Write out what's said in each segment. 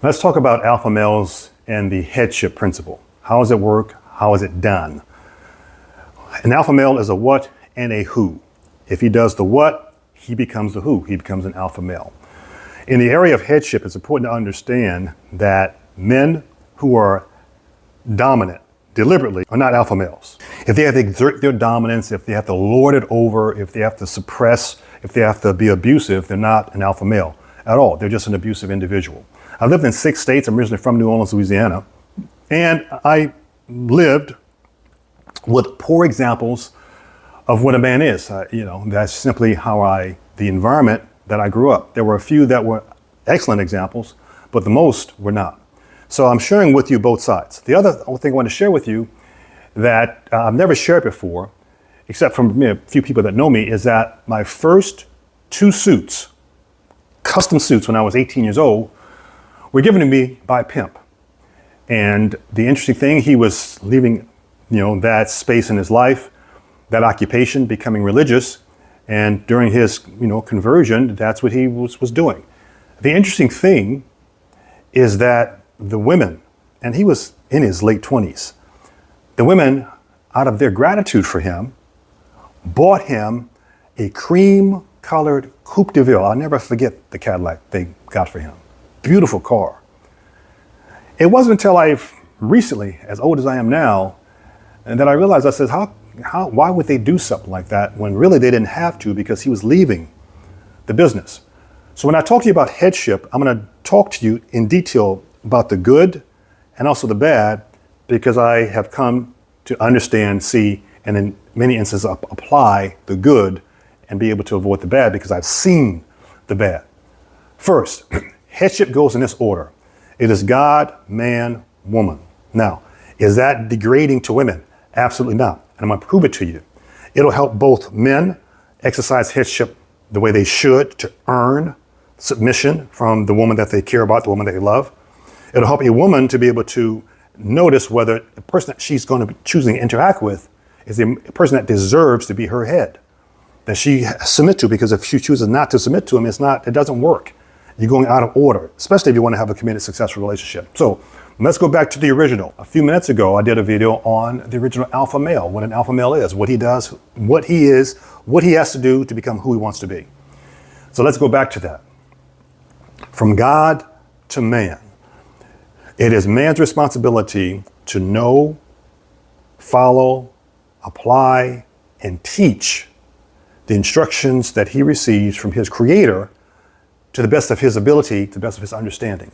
Let's talk about alpha males and the headship principle. How does it work? How is it done? An alpha male is a what and a who. If he does the what, he becomes the who. He becomes an alpha male. In the area of headship, it's important to understand that men who are dominant deliberately are not alpha males. If they have to exert their dominance, if they have to lord it over, if they have to suppress, if they have to be abusive, they're not an alpha male at all. They're just an abusive individual. I lived in 6 states. I'm originally from New Orleans, Louisiana, and I lived with poor examples of what a man is. That's simply the environment that I grew up. There were a few that were excellent examples, but the most were not. So I'm sharing with you both sides. The other thing I want to share with you that I've never shared before, except from a few people that know me, is that my first 2 suits, custom suits when I was 18 years old, were given to me by a pimp. And the interesting thing, he was leaving, that space in his life, that occupation, becoming religious. And during his, conversion, that's what he was doing. The interesting thing is that the women, and he was in his late 20s, the women, out of their gratitude for him, bought him a cream-colored Coupe de Ville. I'll never forget the Cadillac they got for him. Beautiful car. It wasn't until I've recently, as old as I am now, and that I realized, I said, why would they do something like that when really they didn't have to, because he was leaving the business. So when I talk to you about headship, I'm going to talk to you in detail about the good and also the bad, because I have come to understand, see, and in many instances apply the good and be able to avoid the bad because I've seen the bad. First, headship goes in this order. It is God, man, woman. Now, is that degrading to women? Absolutely not. And I'm going to prove it to you. It'll help both men exercise headship the way they should to earn submission from the woman that they care about, the woman they love. It'll help a woman to be able to notice whether the person that she's going to be choosing to interact with is a person that deserves to be her head, that she submit to, because if she chooses not to submit to him, it doesn't work. You're going out of order, especially if you want to have a committed, successful relationship. So let's go back to the original. A few minutes ago, I did a video on the original alpha male, what an alpha male is, what he does, what he is, what he has to do to become who he wants to be. So let's go back to that. From God to man, it is man's responsibility to know, follow, apply, and teach the instructions that he receives from his creator to the best of his ability, to the best of his understanding.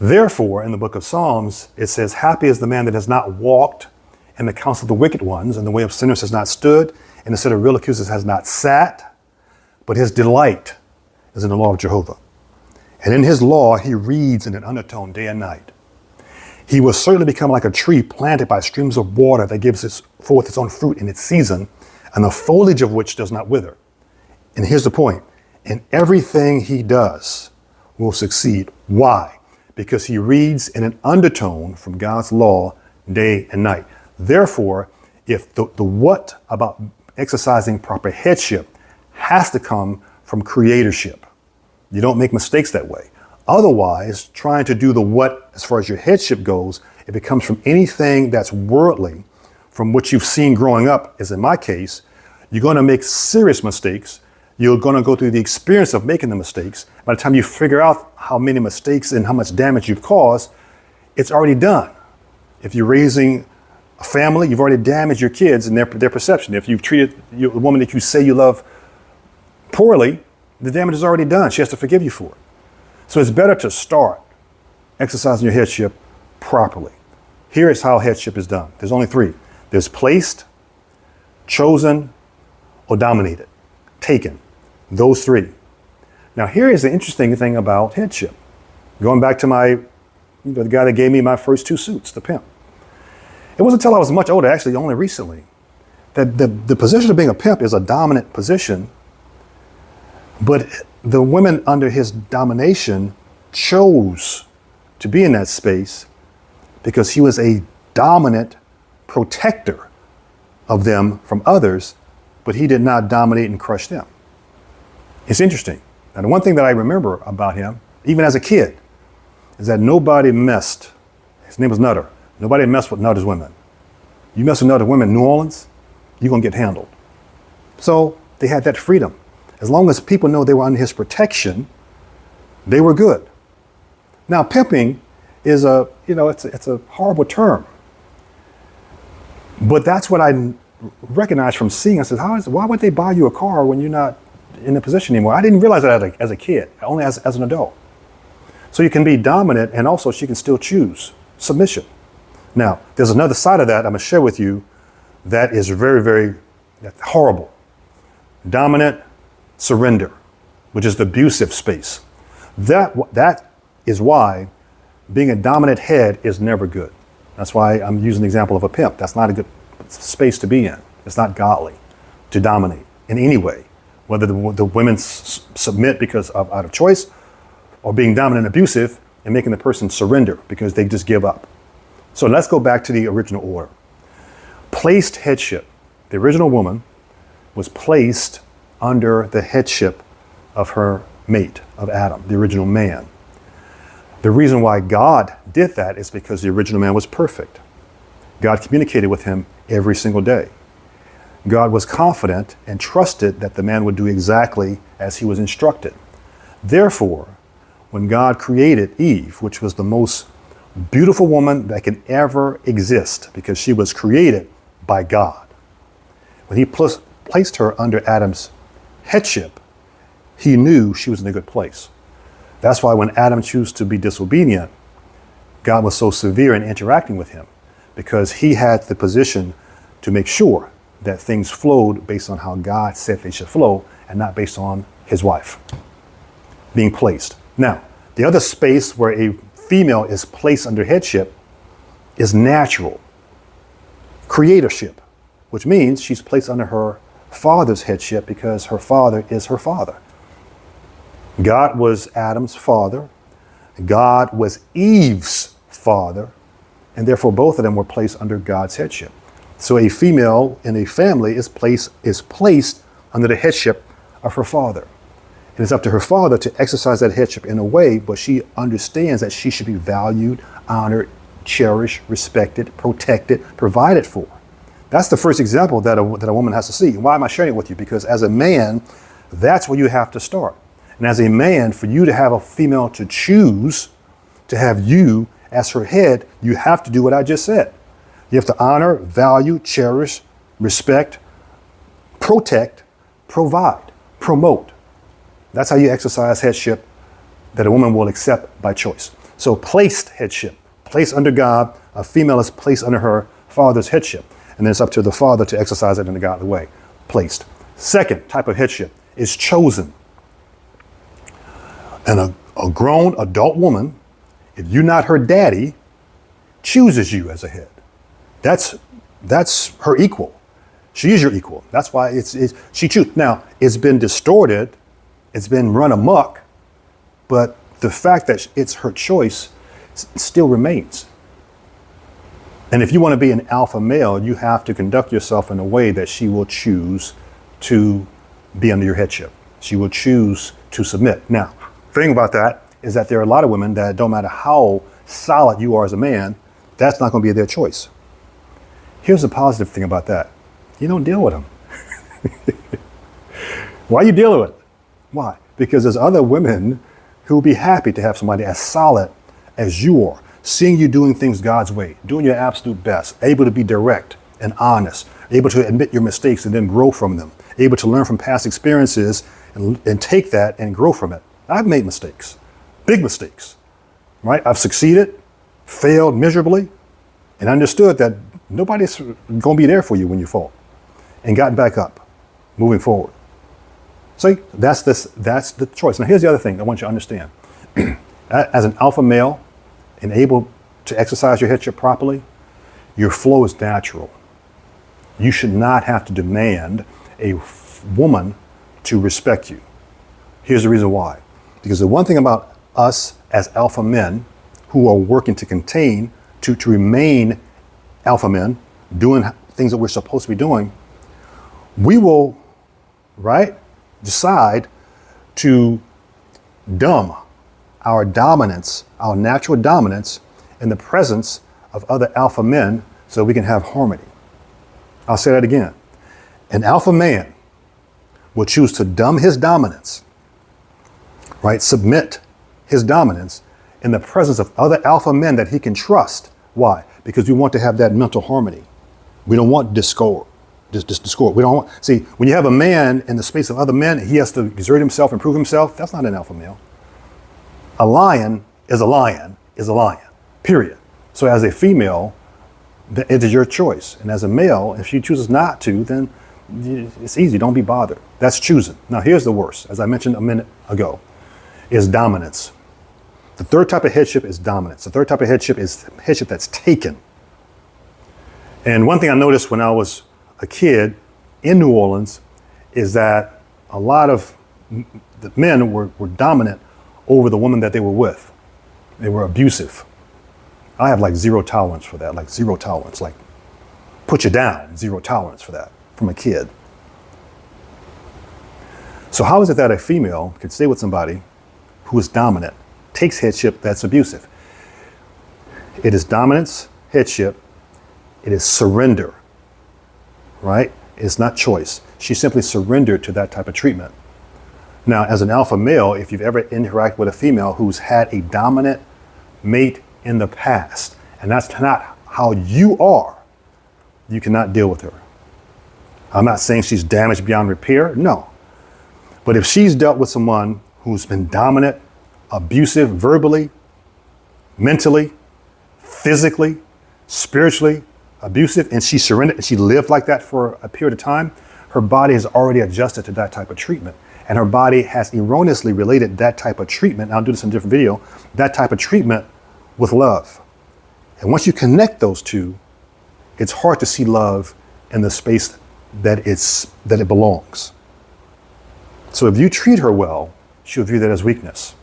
Therefore, in the book of Psalms, it says, happy is the man that has not walked in the counsel of the wicked ones, and the way of sinners has not stood, and the seat of real accusers has not sat, but his delight is in the law of Jehovah. And in his law, he reads in an undertone day and night. He will certainly become like a tree planted by streams of water that gives forth its own fruit in its season, and the foliage of which does not wither. And here's the point. In everything he does will succeed. Why? Because he reads in an undertone from God's law day and night. Therefore, if the what about exercising proper headship has to come from creatorship. You don't make mistakes that way. Otherwise, trying to do the what as far as your headship goes, if it comes from anything that's worldly, from what you've seen growing up, as in my case, you're going to make serious mistakes. You're going to go through the experience of making the mistakes. By the time you figure out how many mistakes and how much damage you've caused, it's already done. If you're raising a family, you've already damaged your kids and their perception. If you've treated the woman that you say you love poorly, the damage is already done. She has to forgive you for it. So it's better to start exercising your headship properly. Here is how headship is done. There's only 3. There's placed, chosen, or dominated, taken. Those 3. Now here is the interesting thing about headship. Going back to the guy that gave me my first 2 suits, the pimp. It wasn't until I was much older, actually only recently, that the position of being a pimp is a dominant position, but the women under his domination chose to be in that space because he was a dominant protector of them from others, but he did not dominate and crush them. It's interesting. Now, the one thing that I remember about him, even as a kid, is that nobody messed, his name was Nutter, nobody messed with Nutter's women. You mess with Nutter women in New Orleans, you're going to get handled. So they had that freedom. As long as people know they were under his protection, they were good. Now, pimping is it's a horrible term. But that's what I recognized from seeing. I said, why would they buy you a car when you're not in a position anymore? I didn't realize that as a kid, only as an adult. So you can be dominant, and also she can still choose submission. Now, there's another side of that I'm going to share with you that is very, very horrible. Dominant surrender, which is the abusive space. That is why being a dominant head is never good. That's why I'm using the example of a pimp. That's not a good space to be in. It's not godly to dominate in any way, whether the women submit because of out of choice, or being dominant and abusive and making the person surrender because they just give up. So let's go back to the original order. Placed headship. The original woman was placed under the headship of her mate, of Adam, the original man. The reason why God did that is because the original man was perfect. God communicated with him every single day. God was confident and trusted that the man would do exactly as he was instructed. Therefore, when God created Eve, which was the most beautiful woman that could ever exist because she was created by God, when he placed her under Adam's headship, he knew she was in a good place. That's why when Adam chose to be disobedient, God was so severe in interacting with him, because he had the position to make sure that things flowed based on how God said they should flow and not based on his wife being placed. Now, the other space where a female is placed under headship is natural creatorship, which means she's placed under her father's headship because her father is her father. God was Adam's father. God was Eve's father. And therefore, both of them were placed under God's headship. So a female in a family is placed under the headship of her father. And it's up to her father to exercise that headship in a way, but she understands that she should be valued, honored, cherished, respected, protected, provided for. That's the first example that a woman has to see. Why am I sharing it with you? Because as a man, that's where you have to start. And as a man, for you to have a female to choose to have you as her head, you have to do what I just said. You have to honor, value, cherish, respect, protect, provide, promote. That's how you exercise headship that a woman will accept by choice. So placed headship, placed under God, a female is placed under her father's headship. And then it's up to the father to exercise it in a godly way. Placed. Second type of headship is chosen. And a grown adult woman, if you're not her daddy, chooses you as a head. That's her equal. She is your equal. That's why she chooses. Now, it's been distorted, it's been run amok, but the fact that it's her choice still remains. And if you want to be an alpha male, you have to conduct yourself in a way that she will choose to be under your headship. She will choose to submit. Now, the thing about that is that there are a lot of women that don't matter how solid you are as a man, that's not going to be their choice. Here's the positive thing about that. You don't deal with them. Why are you dealing with it? Why? Because there's other women who will be happy to have somebody as solid as you are, seeing you doing things God's way, doing your absolute best, able to be direct and honest, able to admit your mistakes and then grow from them, able to learn from past experiences and take that and grow from it. I've made mistakes, big mistakes, right? I've succeeded, failed miserably, and understood that nobody's going to be there for you when you fall, and gotten back up, moving forward. See, that's the choice. Now, here's the other thing I want you to understand. As an alpha male and able to exercise your headship properly, your flow is natural. You should not have to demand a woman to respect you. Here's the reason why. Because the one thing about us as alpha men who are working to contain, to remain alpha men, doing things that we're supposed to be doing, we will, right, decide to dumb our dominance, our natural dominance, in the presence of other alpha men so we can have harmony. I'll say that again. An alpha man will choose to dumb his dominance, right? Submit his dominance in the presence of other alpha men that he can trust. Why? Because we want to have that mental harmony. We don't want discord. Discord. We don't want, see, when you have a man in the space of other men, he has to exert himself and prove himself. That's not an alpha male. A lion is a lion is a lion, period. So as a female, it is your choice. And as a male, if she chooses not to, then it's easy. Don't be bothered. That's choosing. Now, here's the worst, as I mentioned a minute ago, is dominance. The third type of headship is dominance. The third type of headship is headship that's taken. And one thing I noticed when I was a kid in New Orleans is that a lot of the men were dominant over the woman that they were with. They were abusive. I have like zero tolerance for that, like zero tolerance, like put you down, zero tolerance for that from a kid. So how is it that a female could stay with somebody who is dominant, takes headship that's abusive? It is dominance, headship, it is surrender, right? It's not choice. She simply surrendered to that type of treatment. Now, as an alpha male, if you've ever interacted with a female who's had a dominant mate in the past, and that's not how you are, you cannot deal with her. I'm not saying she's damaged beyond repair, no. But if she's dealt with someone who's been dominant, abusive, verbally, mentally, physically, spiritually, abusive, and she surrendered and she lived like that for a period of time, her body has already adjusted to that type of treatment. And her body has erroneously related that type of treatment, and I'll do this in a different video, that type of treatment with love. And once you connect those two, it's hard to see love in the space that it belongs. So if you treat her well, she'll view that as weakness.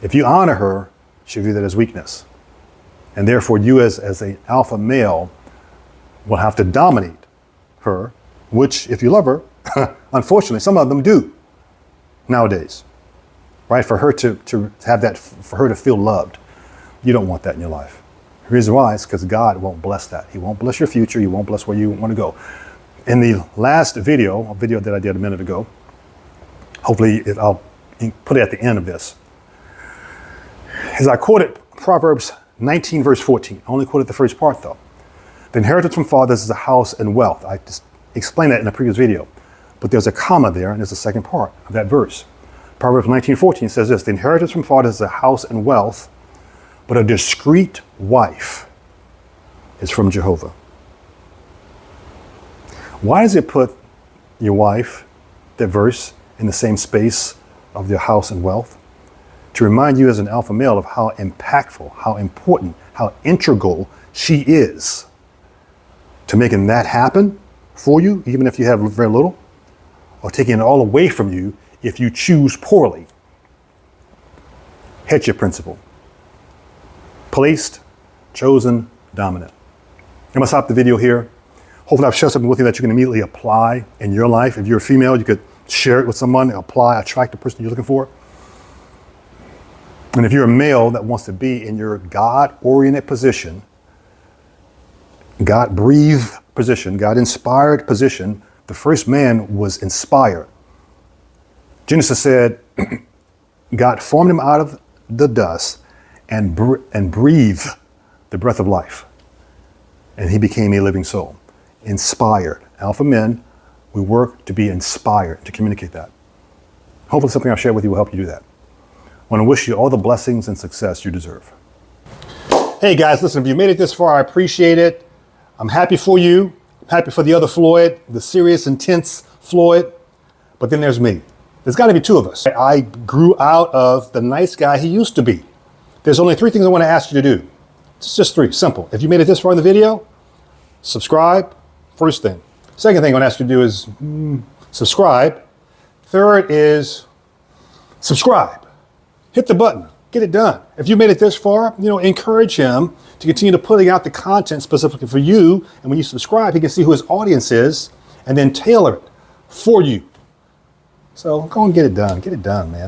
If you honor her, she'll view that as weakness. And therefore you as an alpha male will have to dominate her, which if you love her, unfortunately, some of them do nowadays, right? For her to have that, for her to feel loved. You don't want that in your life. The reason why is because God won't bless that. He won't bless your future. He won't bless where you want to go. In the last video, a video that I did a minute ago, hopefully I'll put it at the end of this, as I quoted Proverbs 19 verse 14. I only quoted the first part though. The inheritance from fathers is a house and wealth. I just explained that in a previous video, but there's a comma there and there's a second part of that verse. Proverbs 19:14 says this: the inheritance from fathers is a house and wealth, but a discreet wife is from Jehovah. Why does it put your wife, that verse, in the same space of your house and wealth? To remind you as an alpha male of how impactful, how important, how integral she is to making that happen for you, even if you have very little, or taking it all away from you if you choose poorly. Headship principle. Placed, chosen, dominant. I'm gonna stop the video here. Hopefully I've shared something with you that you can immediately apply in your life. If you're a female, you could share it with someone, apply, attract the person you're looking for. And if you're a male that wants to be in your God-oriented position, God-breathed position, God-inspired position, the first man was inspired. Genesis said, God formed him out of the dust and breathed the breath of life. And he became a living soul. Inspired. Alpha men, we work to be inspired, to communicate that. Hopefully something I've shared with you will help you do that. I want to wish you all the blessings and success you deserve. Hey guys, listen, if you made it this far, I appreciate it. I'm happy for you. I'm happy for the other Floyd, the serious, intense Floyd. But then there's me. There's got to be two of us. I grew out of the nice guy he used to be. There's only three things I want to ask you to do. It's just three, simple. If you made it this far in the video, subscribe, first thing. Second thing I want to ask you to do is subscribe. Third is subscribe. Hit the button, get it done. If you made it this far, encourage him to continue to putting out the content specifically for you. And when you subscribe, he can see who his audience is and then tailor it for you. So go and get it done, man.